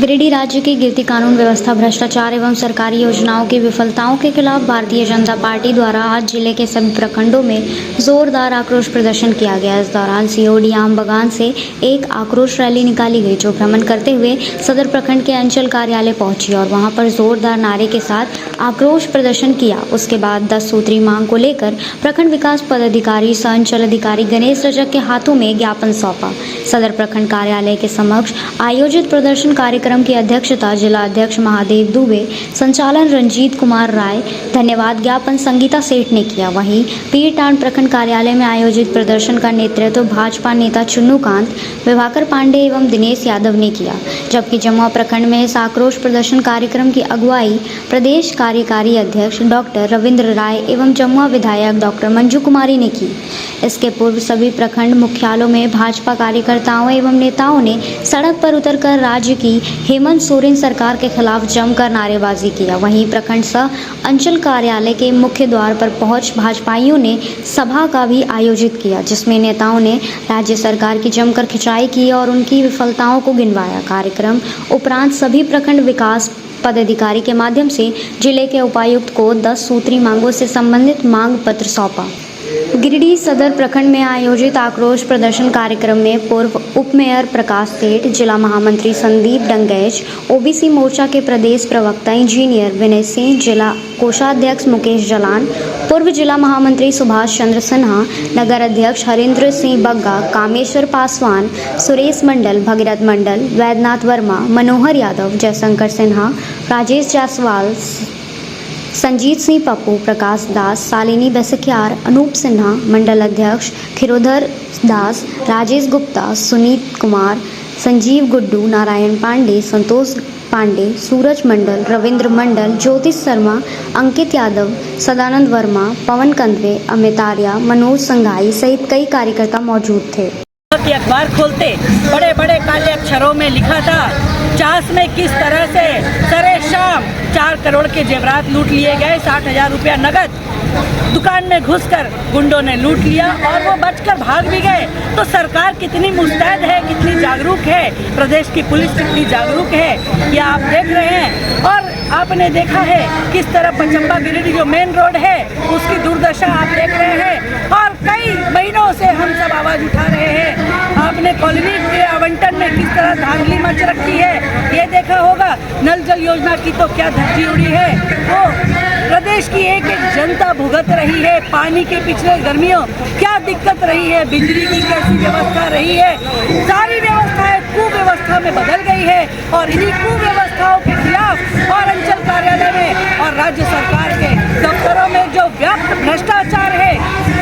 गिरिडीह राज्य की गिरती कानून व्यवस्था, भ्रष्टाचार एवं सरकारी योजनाओं की विफलताओं के खिलाफ भारतीय जनता पार्टी द्वारा आज जिले के सभी प्रखंडों में जोरदार आक्रोश प्रदर्शन किया गया। इस दौरान सीओडी आम बगान से एक आक्रोश रैली निकाली गई, जो भ्रमण करते हुए सदर प्रखंड के अंचल कार्यालय पहुंची और वहां पर जोरदार नारे के साथ आक्रोश प्रदर्शन किया। उसके बाद 10 सूत्री मांग को लेकर प्रखंड विकास पदाधिकारी सह अंचल अधिकारी गणेश रजक के हाथों में ज्ञापन सौंपा। सदर प्रखंड कार्यालय के समक्ष आयोजित प्रदर्शन कार्यक्रम की अध्यक्षता जिला अध्यक्ष महादेव दुबे, संचालन रंजीत कुमार राय, धन्यवाद ज्ञापन संगीता सेठ ने किया। वहीं पीरटांड प्रखंड कार्यालय में आयोजित प्रदर्शन का नेतृत्व भाजपा नेता चुन्नूकांत, विभाकर पांडे एवं दिनेश यादव ने किया, जबकि जमुआ प्रखंड में इस आक्रोश प्रदर्शन कार्यक्रम की अगुवाई प्रदेश कार्यकारी अध्यक्ष डॉक्टर रविंद्र राय एवं जमुआ विधायक डॉक्टर मंजू कुमारी ने की। इसके पूर्व सभी प्रखंड मुख्यालयों में भाजपा कार्यकर्ताओं एवं नेताओं ने सड़क पर उतरकर राज्य की हेमंत सोरेन सरकार के खिलाफ जमकर नारेबाजी किया। वहीं प्रखंड सह अंचल कार्यालय के मुख्य द्वार पर पहुंच भाजपाइयों ने सभा का भी आयोजित किया, जिसमें नेताओं ने राज्य सरकार की जमकर खिंचाई की और उनकी विफलताओं को गिनवाया। कार्यक्रम उपरांत सभी प्रखंड विकास पदाधिकारी के माध्यम से जिले के उपायुक्त को 10 सूत्री मांगों से संबंधित मांग पत्र सौंपा। गिरिडीह सदर प्रखंड में आयोजित आक्रोश प्रदर्शन कार्यक्रम में पूर्व उप मेयर प्रकाश सेठ, जिला महामंत्री संदीप डंगैच, ओबीसी मोर्चा के प्रदेश प्रवक्ता इंजीनियर विनय सिंह, जिला कोषाध्यक्ष मुकेश जलान, पूर्व जिला महामंत्री सुभाष चंद्र सिन्हा, नगर अध्यक्ष हरेंद्र सिंह बग्गा, कामेश्वर पासवान, सुरेश मंडल, भगीरथ मंडल, वैद्यनाथ वर्मा, मनोहर यादव, जयशंकर सिन्हा, राजेश जायसवाल, संजीत सिंह पप्पू, प्रकाश दास, शालिनी बेसकियार, अनूप सिन्हा, मंडल अध्यक्ष खिरोधर दास, राजेश गुप्ता, सुनीत कुमार, संजीव गुड्डू, नारायण पांडे, संतोष पांडे, सूरज मंडल, रविंद्र मंडल, ज्योतिष शर्मा, अंकित यादव, सदानंद वर्मा, पवन कंदवे, अमित आर्या, मनोज संघाई सहित कई कार्यकर्ता मौजूद थे। अखबार खोलते बड़े बड़े काले अक्षरों में लिखा था, चास में किस तरह से सरे शाम 4 करोड़ के जेवरात लूट लिए गए, 60,000 रुपया नगद दुकान में घुसकर गुंडों ने लूट लिया और वो बचकर भाग भी गए। तो सरकार कितनी मुस्तैद है, कितनी जागरूक है, प्रदेश की पुलिस कितनी जागरूक है, ये आप देख रहे हैं। और आपने देखा है किस तरह पचम्बा गिरिडीह जो मेन रोड है उसकी दुर्दशा आप देख रहे हैं और कई महीनों से हम सब आवाज़ उठा रहे हैं। आपने कॉलोनी के आवंटन में किस तरह धांधली मच रखी है ये देखा होगा। नल जल योजना की तो क्या धज्जी उड़ी है, वो प्रदेश की एक एक जनता भुगत रही है। पानी के पिछले गर्मियों क्या दिक्कत रही है, बिजली की कैसी व्यवस्था रही है, सारी व्यवस्थाएं कुव्यवस्था में बदल गई है। और इन्हीं कुव्यवस्थाओं के खिलाफ और अंचल कार्यालय में और राज्य सरकार के दफ्तरों में जो व्याप्त भ्रष्टाचार है,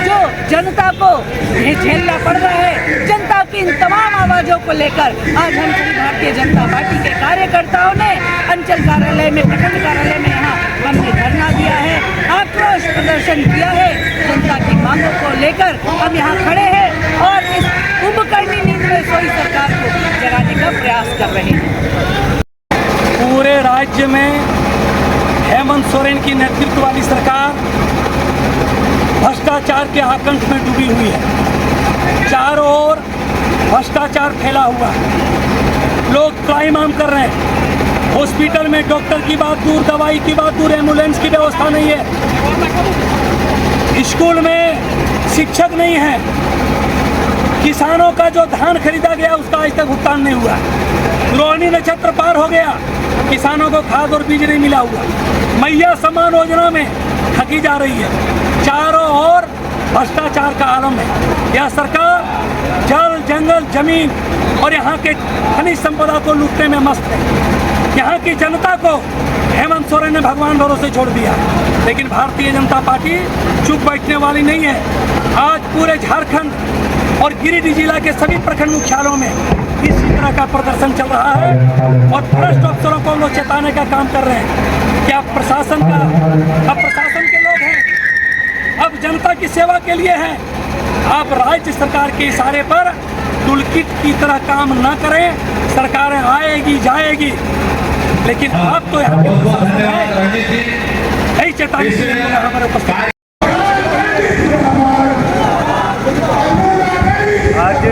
जो जनता को झेलना पड़ रहा है, जनता की इन तमाम आवाज़ों को लेकर आज हम सभी भारतीय जनता पार्टी के कार्यकर्ताओं ने अंचल कार्यालय में, प्रखंड कार्यालय में यहाँ हमने धरना दिया है, आक्रोश प्रदर्शन किया है। जनता की मांगों को लेकर हम यहाँ खड़े हैं और इस कुंभकर्णी नींद में सोई सरकार को जगाने का प्रयास कर रहे हैं। पूरे राज्य में हेमंत सोरेन की नेतृत्व वाली सरकार भ्रष्टाचार के आकंठ में डूबी हुई है। चारों ओर भ्रष्टाचार फैला हुआ है, लोग क्राइम आम कर रहे हैं। हॉस्पिटल में डॉक्टर की बात दूर, दवाई की बात दूर, एम्बुलेंस की व्यवस्था नहीं है, स्कूल में शिक्षक नहीं है, किसानों का जो धान खरीदा गया उसका आज तक भुगतान नहीं हुआ, रोहिणी नक्षत्र पार हो गया, किसानों को खाद और बीज नहीं मिला हुआ, मैया सम्मान योजना में ठगी जा रही है। चारों ओर भ्रष्टाचार का आलम है। यह सरकार जल, जंगल, जमीन और यहाँ के खनिज संपदा को लूटने में मस्त है। यहाँ की जनता को हेमंत सोरेन ने भगवान भरोसे छोड़ दिया, लेकिन भारतीय जनता पार्टी चुप बैठने वाली नहीं है। आज पूरे झारखंड और गिरिडीह जिला के सभी प्रखंड मुख्यालयों में इसी तरह का प्रदर्शन चल रहा है और भ्रष्ट अफसरों को हम लोग चेताने का काम कर रहे हैं कि अब प्रशासन के लोग हैं, अब जनता की सेवा के लिए हैं। आप राज्य सरकार के इशारे पर टूलकिट की तरह काम न करें। सरकारें आएगी जाएगी, लेकिन आप तो यहाँ यही चेतावनी हमारे उपस्थित। आज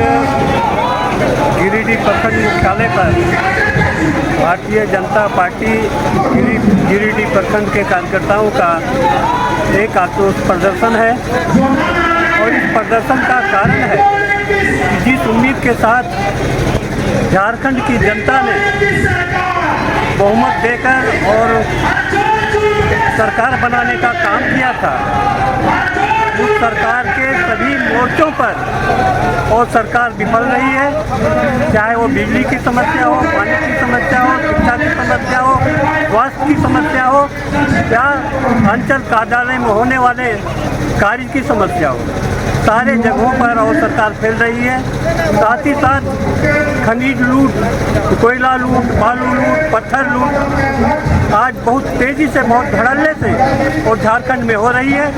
गिरिडीह प्रखंड मुख्यालय पर भारतीय जनता पार्टी गिरिडीह प्रखंड के कार्यकर्ताओं का एक आक्रोश प्रदर्शन है और इस प्रदर्शन का कारण है कि जिस उम्मीद के साथ झारखंड की जनता ने बहुमत देकर और सरकार बनाने का काम किया था, उस सरकार के सभी मोर्चों पर और सरकार विफल रही है। चाहे वो बिजली की समस्या हो, पानी की समस्या हो, शिक्षा की समस्या हो, स्वास्थ्य की समस्या हो या अंचल कार्यालय में होने वाले कार्य की समस्या हो, सारे जगहों पर और सरकार फैल रही है। साथ ही साथ खनिज लूट, कोयला लूट, बालू लूट, पत्थर लूट आज बहुत तेज़ी से, बहुत धड़ल्ले से और झारखंड में हो रही है।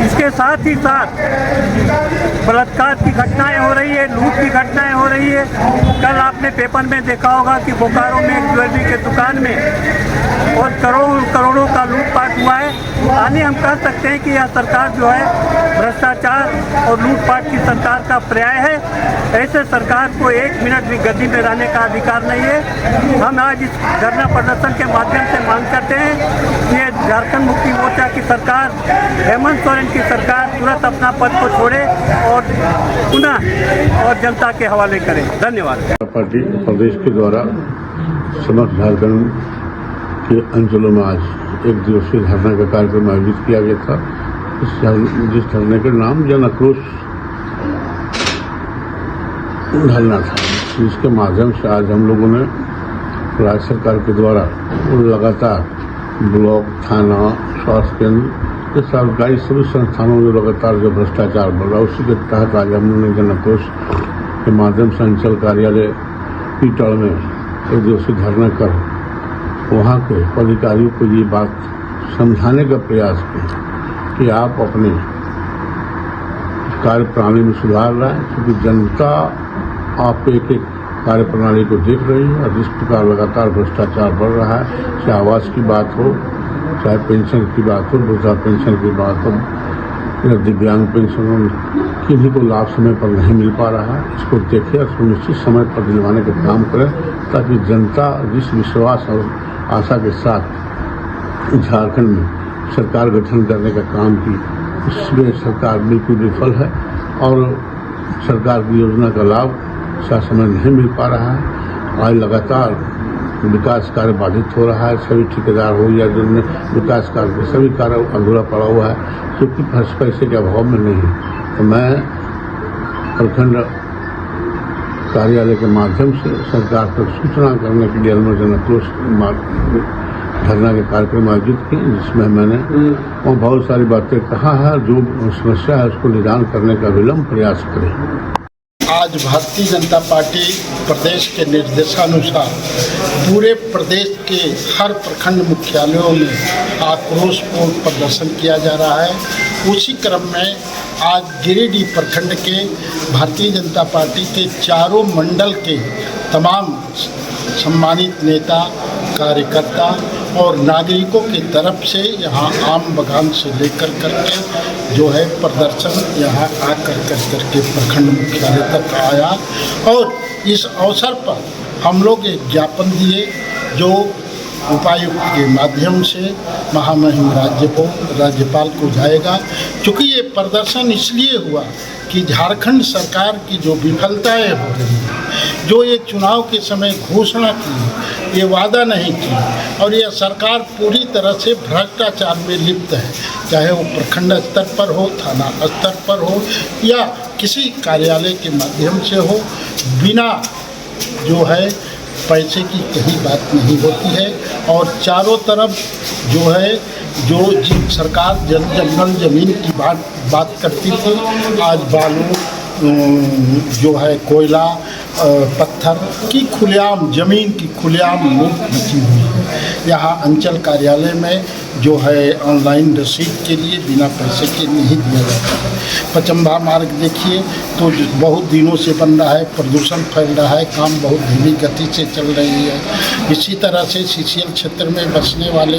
इसके साथ ही साथ बलात्कार की घटनाएं हो रही है, लूट की घटनाएं हो रही है। कल आपने पेपर में देखा होगा कि बोकारो में एक ज्वेलरी के दुकान में और करोड़ों का लूटपाट हुआ है। यानी हम कह सकते हैं कि यह सरकार जो है भ्रष्टाचार और लूटपाट की सरकार का पर्याय है। ऐसे सरकार को एक मिनट भी गद्दी में रहने का अधिकार नहीं है। हम आज इस धरना प्रदर्शन के माध्यम से मांग करते हैं कि ये झारखंड मुक्ति मोर्चा की सरकार, हेमंत सोरेन की सरकार तुरंत अपना पद को छोड़े और पुनः और जनता के हवाले करें। धन्यवाद। पार्टी प्रदेश के द्वारा समस्त झारखंड के अंचलों में आज एक दिवसीय धरना का कार्यक्रम आयोजित किया गया था। जिस धरने का नाम जन आक्रोश धरना था, जिसके माध्यम से आज हम लोगों ने राज्य सरकार के द्वारा लगातार ब्लॉक, थाना, स्वास्थ्य केंद्र, सरकारी सभी संस्थानों में लगातार जो भ्रष्टाचार बढ़ रहा है, उसी के तहत आज हम लोगों ने जन आक्रोश के माध्यम से अंचल कार्यालय पीटड़ में एक दिवसीय धरना कर वहाँ के अधिकारियों को ये बात समझाने का प्रयास किया कि आप अपने कार्य प्रणाली में सुधार लाएं, क्योंकि जनता आप एक कार्य प्रणाली को देख रही है और जिस प्रकार लगातार भ्रष्टाचार बढ़ रहा है, चाहे आवास की बात हो, चाहे पेंशन की बात हो, वृद्धा पेंशन की बात हो या दिव्यांग पेंशन, किन्हीं को लाभ समय पर नहीं मिल पा रहा है। इसको देखें और सुनिश्चित समय पर दिलवाने का काम करें, ताकि जनता जिस विश्वास और आशा के साथ झारखंड में सरकार गठन करने का काम की, इसमें सरकार बिल्कुल विफल है और सरकार की योजना का लाभ शासन में नहीं मिल पा रहा है। आज लगातार विकास कार्य बाधित हो रहा है। सभी ठेकेदार हो या जिनमें विकास कार्य सभी कार्य अधूरा पड़ा हुआ है, क्योंकि पैसे के अभाव में नहीं है। तो मैं प्रखंड कार्यालय के माध्यम से सरकार तक सूचना करने के लिए जन आक्रोश धरना के कार्यक्रम आयोजित किए, जिसमें मैंने बहुत सारी बातें कहा है। जो समस्या है उसको निदान करने का विलंब प्रयास करें। आज भारतीय जनता पार्टी प्रदेश के निर्देशानुसार पूरे प्रदेश के हर प्रखंड मुख्यालयों में आक्रोशपूर्ण प्रदर्शन किया जा रहा है। उसी क्रम में आज गिरिडीह प्रखंड के भारतीय जनता पार्टी के चारों मंडल के तमाम सम्मानित नेता, कार्यकर्ता और नागरिकों की तरफ से यहाँ आम बगान से लेकर करके जो है प्रदर्शन यहाँ आकर करके प्रखंड मुख्यालय तक आया और इस अवसर पर हम लोग एक ज्ञापन दिए जो उपायुक्त के माध्यम से महामहिम राज्यपाल को जाएगा। चूँकि ये प्रदर्शन इसलिए हुआ कि झारखंड सरकार की जो विफलताएं हो रही हैं, जो ये चुनाव के समय घोषणा की, ये वादा नहीं की और यह सरकार पूरी तरह से भ्रष्टाचार में लिप्त है, चाहे वो प्रखंड स्तर पर हो, थाना स्तर पर हो या किसी कार्यालय के माध्यम से हो, बिना जो है पैसे की कहीं बात नहीं होती है। और चारों तरफ जो है जो सरकार जंगल ज़मीन की बात करती थी, आज बालू जो है कोयला पत्थर की खुलेआम ज़मीन की खुलेआम लूट मची हुई है। यहाँ अंचल कार्यालय में जो है ऑनलाइन रसीद के लिए बिना पैसे के नहीं दिया जाता है। पचम्बा मार्ग देखिए तो बहुत दिनों से बन रहा है, प्रदूषण फैल रहा है, काम बहुत धीमी गति से चल रही है। इसी तरह से सीसीएल क्षेत्र में बसने वाले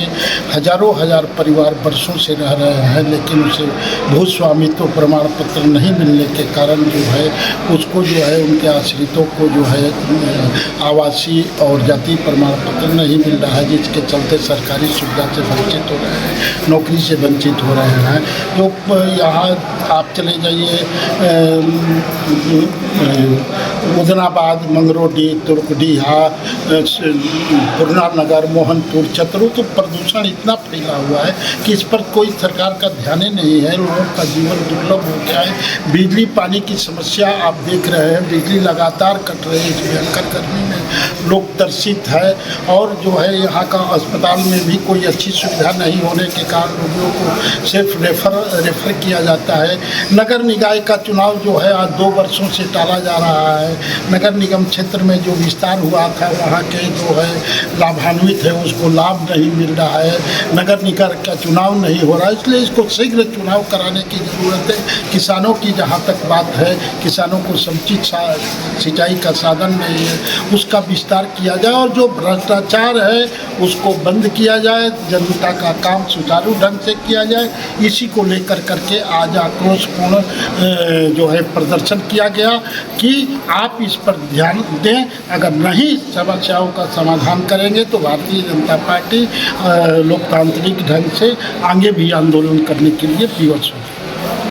हजारों हजार परिवार वर्षों से रह रहे हैं, लेकिन उसे भू स्वामित्व प्रमाण पत्र नहीं मिलने के कारण जो है उसको जो है उनके आश्रितों को जो है आवासीय और जाति प्रमाण पत्र नहीं मिल रहा है, जिसके चलते सरकारी सुविधा से वंचित हो रहे हैं, नौकरी से वंचित हो रहे हैं। जो यहाँ आप चले जाइए उदनाबाद, मंगरोडी, तुर्कडीहा, पूर्णा नगर, मोहनपुर, चतरू, तो प्रदूषण इतना फैला हुआ है कि इस पर कोई सरकार का ध्यान ही नहीं है। लोगों का जीवन दुर्लभ हो गया है। बिजली पानी की समस्या आप देख रहे हैं, बिजली लगातार कट रही है। इस भयंकर गर्मी में लोग तरसित है और जो है यहाँ का अस्पताल में भी कोई अच्छी सुविधा नहीं होने के कारण लोगों को सिर्फ रेफर किया जाता है। नगर निकाय का चुनाव जो है आज 2 वर्षों से टाला जा रहा है। नगर निगम क्षेत्र में जो विस्तार हुआ था वहाँ के जो है लाभान्वित है उसको लाभ नहीं मिल रहा है। नगर निकाय का चुनाव नहीं हो रहा है, इसलिए इसको शीघ्र चुनाव कराने की ज़रूरत है। किसानों की जहाँ तक बात है, किसानों को समुचित सिंचाई का साधन नहीं है, उसका विस्तार किया जाए और जो भ्रष्टाचार है उसको बंद किया जाए, जनता का काम सुचारू ढंग से किया जाए। इसी को लेकर करके आज आक्रोशपूर्ण जो है प्रदर्शन किया गया कि आप इस पर ध्यान दें। अगर नहीं समस्याओं का समाधान करेंगे तो भारतीय जनता पार्टी लोकतांत्रिक ढंग से आगे भी आंदोलन करने के लिए विवश होगी।